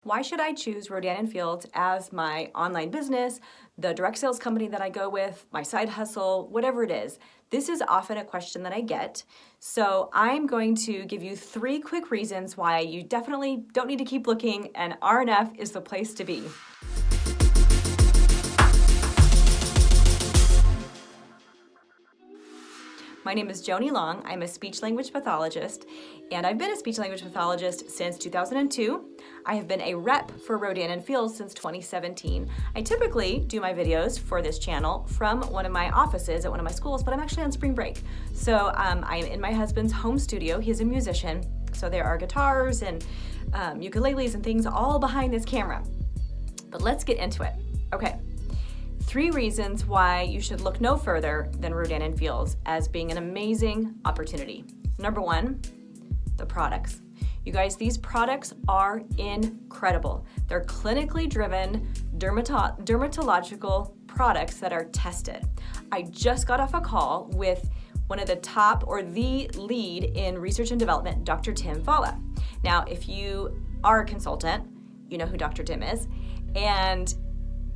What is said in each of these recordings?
Why should I choose Rodan and Fields as my online business, the direct sales company that I go with, my side hustle, whatever it is? This is often a question that I get. So I'm going to give you 3 quick reasons why you definitely don't need to keep looking and RNF is the place to be. My name is Joni Long. I'm a speech-language pathologist, and I've been a speech-language pathologist since 2002. I have been a rep for Rodan and Fields since 2017. I typically do my videos for this channel from one of my offices at one of my schools, but I'm actually on spring break. So I'm in my husband's home studio. He's a musician, so there are guitars and ukuleles and things all behind this camera. But let's get into it. Okay. 3 reasons why you should look no further than Rodan and Fields as being an amazing opportunity. Number 1, the products. You guys, these products are incredible. They're clinically driven dermatological products that are tested. I just got off a call with one of the top or the lead in research and development, Dr. Tim Falla. Now, if you are a consultant, you know who Dr. Tim is, and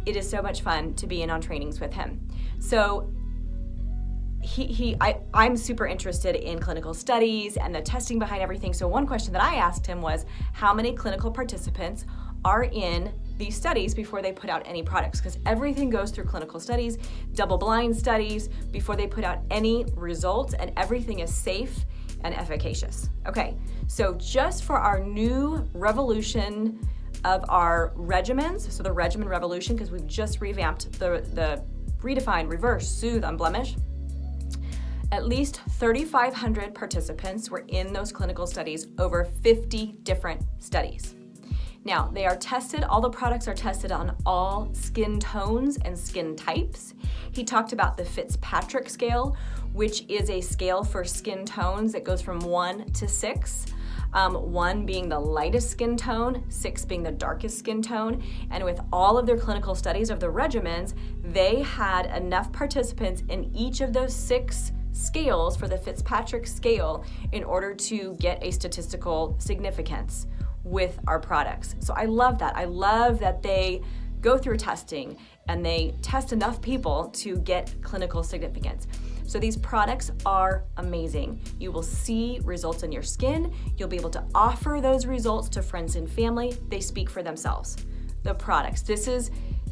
it is so much fun to be in on trainings with him. So I'm super interested in clinical studies and the testing behind everything. So one question that I asked him was, how many clinical participants are in these studies before they put out any products? Because everything goes through clinical studies, double-blind studies, before they put out any results, and everything is safe and efficacious. Okay, so just for our new revolution of our regimens, so the regimen revolution, because we've just revamped the redefine, reverse, soothe, unblemish. At least 3,500 participants were in those clinical studies, over 50 different studies. Now, they are tested, all the products are tested on all skin tones and skin types. He talked about the Fitzpatrick scale, which is a scale for skin tones that goes from 1 to 6. 1 being the lightest skin tone, 6 being the darkest skin tone. And with all of their clinical studies of the regimens, they had enough participants in each of those 6 scales for the Fitzpatrick scale in order to get a statistical significance with our products. So I love that. I love that they go through testing and they test enough people to get clinical significance. So these products are amazing. You will see results in your skin. You'll be able to offer those results to friends and family. They speak for themselves. The products.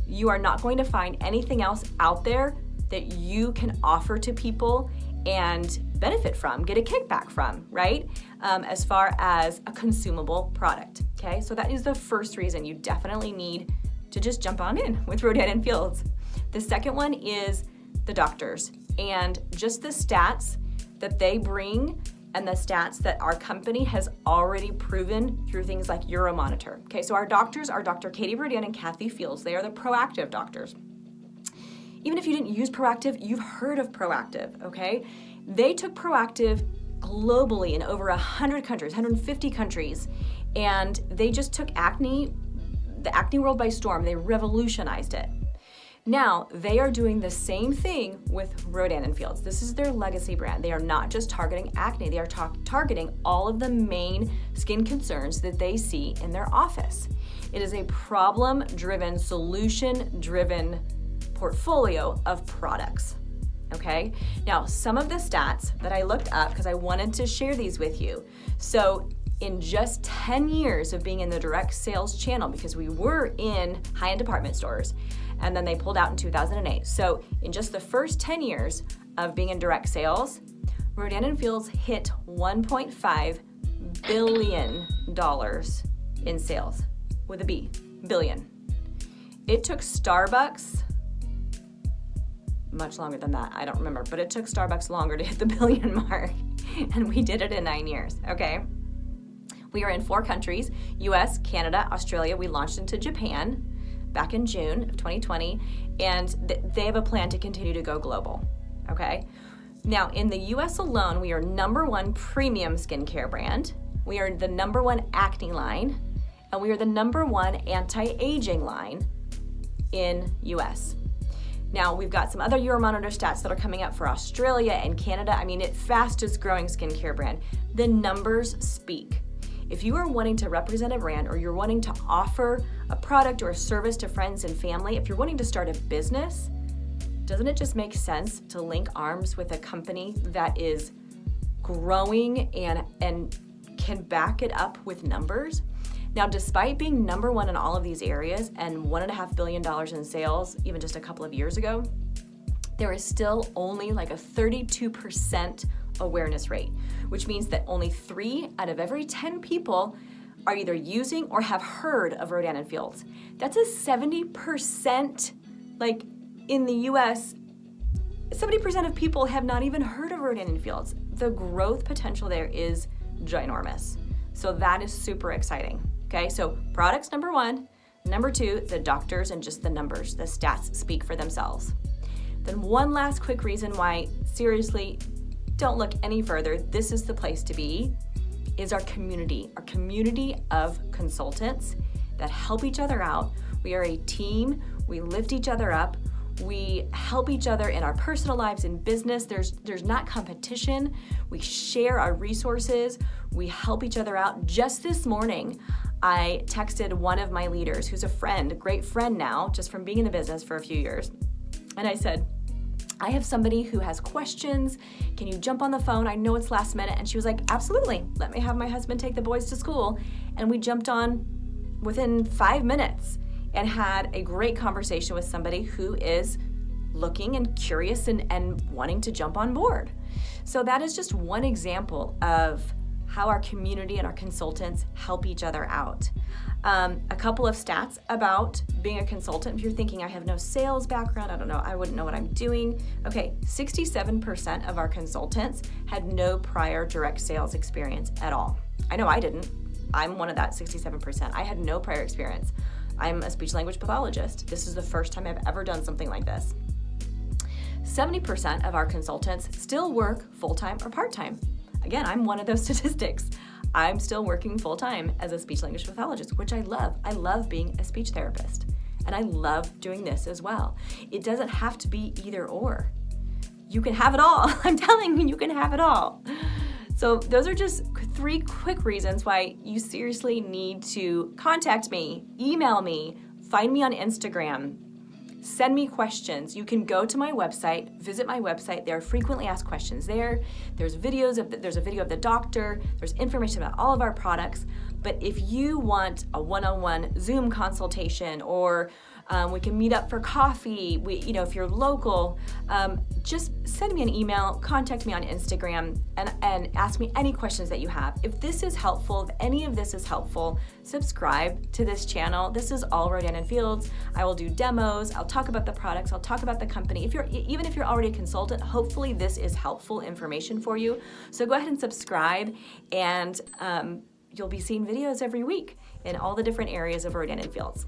You are not going to find anything else out there that you can offer to people and benefit from, get a kickback from, right? As far as a consumable product, okay? So that is the first reason you definitely need to just jump on in with Rodan and Fields. The second one is the doctors and just the stats that they bring and the stats that our company has already proven through things like Euromonitor. Okay, so our doctors are Dr. Katie Rodan and Kathy Fields. They are the proactive doctors. Even if you didn't use Proactive, you've heard of Proactive, okay? They took Proactive globally in over 100 countries, 150 countries, and they just took the acne world by storm. They revolutionized it. Now, they are doing the same thing with Rodan and Fields. This is their legacy brand. They are not just targeting acne. They are targeting all of the main skin concerns that they see in their office. It is a problem-driven, solution-driven portfolio of products, okay? Now, some of the stats that I looked up because I wanted to share these with you. So in just 10 years of being in the direct sales channel, because we were in high-end department stores, and then they pulled out in 2008. So in just the first 10 years of being in direct sales, Rodan and Fields hit $1.5 billion in sales, with a B, billion. It took Starbucks much longer than that, I don't remember, but it took Starbucks longer to hit the billion mark, and we did it in 9 years, okay? We are in 4 countries, US, Canada, Australia. We launched into Japan back in June of 2020, and they have a plan to continue to go global, okay? Now, in the US alone, we are #1 premium skincare brand. We are the #1 acne line, and we are the #1 anti-aging line in US. Now, we've got some other Euromonitor stats that are coming up for Australia and Canada. I mean, it's fastest growing skincare brand. The numbers speak. If you are wanting to represent a brand, or you're wanting to offer a product or a service to friends and family, if you're wanting to start a business, doesn't it just make sense to link arms with a company that is growing and can back it up with numbers? Now, despite being number one in all of these areas and $1.5 billion in sales, even just a couple of years ago, there is still only like a 32% awareness rate, which means that only 3 out of every 10 people are either using or have heard of Rodan and Fields. That's a 70%, like in the US, 70% of people have not even heard of Rodan and Fields. The growth potential there is ginormous. So that is super exciting. Okay, so products, number 1. Number 2, the doctors and just the numbers, the stats speak for themselves. Then one last quick reason why, seriously, don't look any further, this is the place to be, is our community of consultants that help each other out. We are a team, we lift each other up, we help each other in our personal lives and business. There's not competition. We share our resources, we help each other out. Just this morning, I texted one of my leaders who's a friend, a great friend now, just from being in the business for a few years. And I said, I have somebody who has questions. Can you jump on the phone? I know it's last minute. And she was like, absolutely. Let me have my husband take the boys to school. And we jumped on within 5 minutes and had a great conversation with somebody who is looking and curious and wanting to jump on board. So that is just one example of how our community and our consultants help each other out. A couple of stats about being a consultant. If you're thinking, I have no sales background, I don't know, I wouldn't know what I'm doing. Okay, 67% of our consultants had no prior direct sales experience at all. I know I didn't. I'm one of that 67%. I had no prior experience. I'm a speech language pathologist. This is the first time I've ever done something like this. 70% of our consultants still work full-time or part-time. Again, I'm one of those statistics. I'm still working full-time as a speech language pathologist, which I love. I love being a speech therapist, and I love doing this as well. It doesn't have to be either or. You can have it all. I'm telling you, you can have it all. So those are just 3 quick reasons why you seriously need to contact me, email me, find me on Instagram, send me questions. You can go to my website, visit my website. There are frequently asked questions there. There's a video of the doctor. There's information about all of our products. But if you want a one-on-one Zoom consultation, or we can meet up for coffee, if you're local, just send me an email, contact me on Instagram, and ask me any questions that you have. If this is helpful, if any of this is helpful, subscribe to this channel. This is all Rodan and Fields. I will do demos. I'll talk about the products. I'll talk about the company. Even if you're already a consultant, hopefully this is helpful information for you. So go ahead and subscribe, and you'll be seeing videos every week in all the different areas of Rodan and Fields.